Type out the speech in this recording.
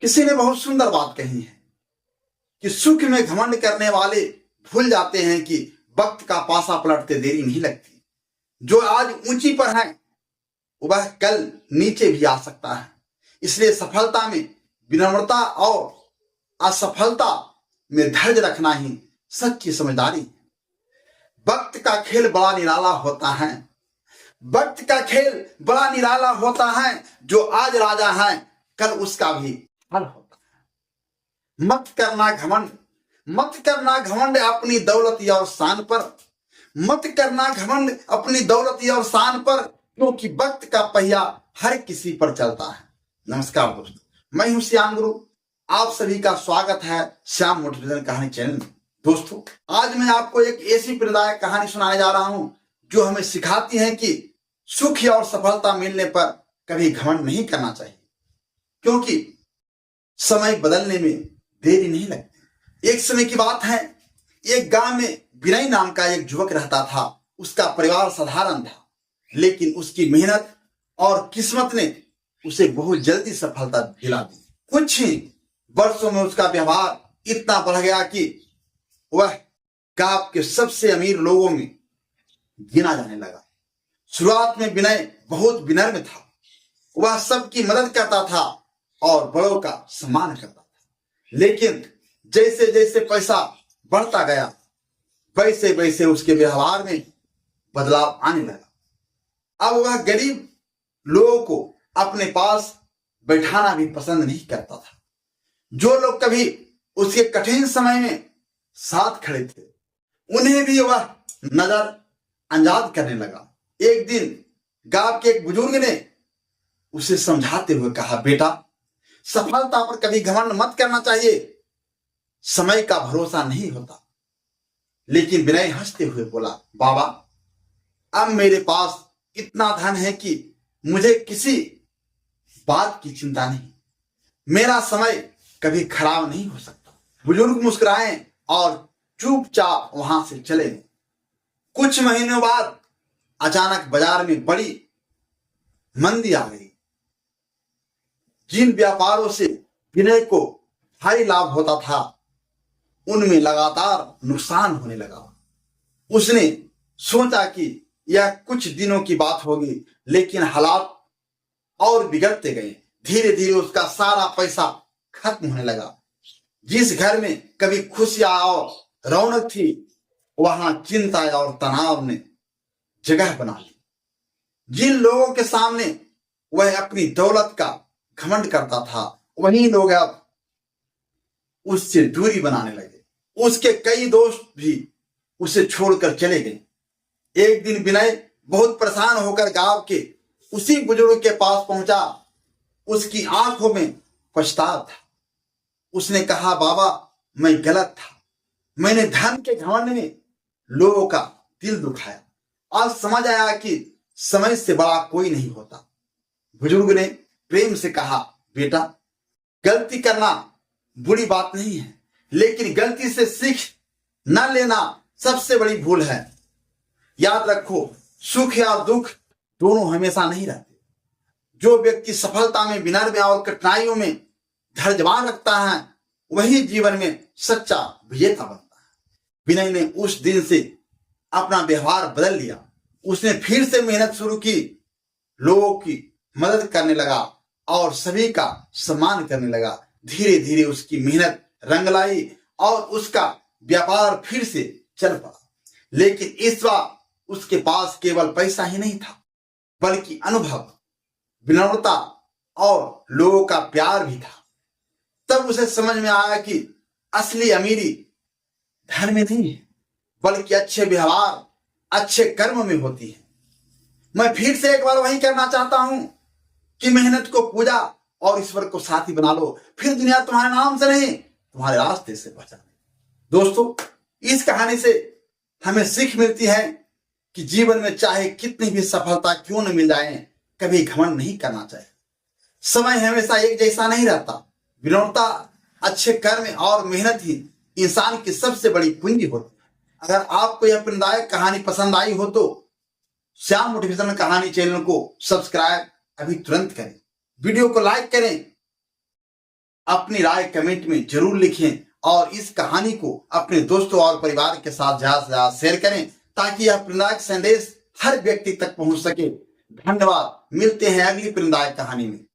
किसी ने बहुत सुंदर बात कही है कि सुख में घमंड करने वाले भूल जाते हैं कि वक्त का पासा पलटते देरी नहीं लगती। जो आज ऊंची पर है वह कल नीचे भी आ सकता है। इसलिए सफलता में विनम्रता और असफलता में धैर्य रखना ही सच्ची समझदारी है। वक्त का खेल बड़ा निराला होता है। वक्त का खेल बड़ा निराला होता है। जो आज राजा है कल उसका भी हल होता है। मत करना घमंड, मत करना घमंड अपनी दौलत और शान पर। मत करना घमंड अपनी दौलत और शान पर, क्योंकि वक्त का पहिया हर किसी पर चलता है। नमस्कार दोस्तों, मैं हूं श्याम गुरु। आप सभी का स्वागत है श्याम मोटिवेशन कहानी चैनल में। दोस्तों, आज मैं आपको एक ऐसी प्रेरणादायक कहानी सुनाने जा रहा हूं जो हमें सिखाती है कि सुख और सफलता मिलने पर कभी घमंड नहीं करना चाहिए, क्योंकि समय बदलने में देरी नहीं लगती। एक समय की बात है, एक गांव में विनय नाम का एक युवक रहता था। उसका परिवार साधारण था, लेकिन उसकी मेहनत और किस्मत ने उसे बहुत जल्दी सफलता दिला दी। कुछ ही वर्षों में उसका व्यवहार इतना बढ़ गया कि वह गांव के सबसे अमीर लोगों में गिना जाने लगा। शुरुआत में विनय बहुत विनम्र था। वह सबकी मदद करता था और बड़ों का सम्मान करता था। लेकिन जैसे जैसे पैसा बढ़ता गया वैसे वैसे उसके व्यवहार में बदलाव आने लगा। अब वह गरीब लोगों को अपने पास बैठाना भी पसंद नहीं करता था। जो लोग कभी उसके कठिन समय में साथ खड़े थे उन्हें भी वह नजर अंदाज करने लगा। एक दिन गांव के एक बुजुर्ग ने उसे समझाते हुए कहा, बेटा, सफलता पर कभी घमंड मत करना चाहिए। समय का भरोसा नहीं होता। लेकिन विनय हंसते हुए बोला, बाबा, अब मेरे पास इतना धन है कि मुझे किसी बात की चिंता नहीं। मेरा समय कभी खराब नहीं हो सकता। बुजुर्ग मुस्कुराए और चुपचाप वहां से चले गए। कुछ महीनों बाद अचानक बाजार में बड़ी मंदी आ गई। जिन व्यापारों से विनय को भारी लाभ होता था उनमें लगातार नुकसान होने लगा। उसने सोचा कि यह कुछ दिनों की बात होगी, लेकिन हालात और बिगड़ते गए। धीरे धीरे उसका सारा पैसा खत्म होने लगा। जिस घर में कभी खुशियां और रौनक थी वहां चिंता और तनाव ने जगह बना ली। जिन लोगों के सामने वह अपनी दौलत का घमंड करता था वही लोग अब उससे दूरी बनाने लगे। उसके कई दोस्त भी उसे छोड़कर चले गए। एक दिन विनय बहुत परेशान होकर गांव के उसी बुजुर्ग के पास पहुंचा। उसकी आंखों में पछतावा था। उसने कहा, बाबा, मैं गलत था। मैंने धन के घमंड में लोगों का दिल दुखाया। आज समझ आया कि समय से बड़ा कोई नहीं होता। बुजुर्ग ने प्रेम से कहा, बेटा, गलती करना बुरी बात नहीं है, लेकिन गलती से सीख न लेना सबसे बड़ी भूल है। याद रखो, सुख या दुख दोनों हमेशा नहीं रहते। जो व्यक्ति सफलता में विनम्र और कठिनाइयों में धैर्यवान रखता है वही जीवन में सच्चा विजेता बनता है। विनय ने उस दिन से अपना व्यवहार बदल लिया। उसने फिर से मेहनत शुरू की, लोगों की मदद करने लगा और सभी का सम्मान करने लगा। धीरे धीरे उसकी मेहनत रंग लाई और उसका व्यापार फिर से चल पड़ा। लेकिन इस बार उसके पास केवल पैसा ही नहीं था, बल्कि अनुभव, विनम्रता और लोगों का प्यार भी था। तब उसे समझ में आया कि असली अमीरी धन में नहीं है, बल्कि अच्छे व्यवहार, अच्छे कर्म में होती है। मैं फिर से एक बार वही करना चाहता हूं कि मेहनत को पूजा और ईश्वर को साथी बना लो, फिर दुनिया तुम्हारे नाम से नहीं तुम्हारे रास्ते से पहचाने। दोस्तों, इस कहानी से हमें सीख मिलती है कि जीवन में चाहे कितनी भी सफलता क्यों न मिल जाए, कभी घमंड नहीं करना चाहिए। समय हमेशा एक जैसा नहीं रहता। विनम्रता, अच्छे कर्म और मेहनत ही इंसान की सबसे बड़ी पूंजी होती है। अगर आपको यह प्रेरणादायक कहानी पसंद आई हो तो श्याम मोटिवेशन कहानी चैनल को सब्सक्राइब अभी तुरंत करें, वीडियो को लाइक करें अपनी राय कमेंट में जरूर लिखें और इस कहानी को अपने दोस्तों और परिवार के साथ ज्यादा से ज्यादा शेयर करें ताकि यह प्रेरणादायक संदेश हर व्यक्ति तक पहुंच सके। धन्यवाद। मिलते हैं अगली प्रेरणादायक कहानी में।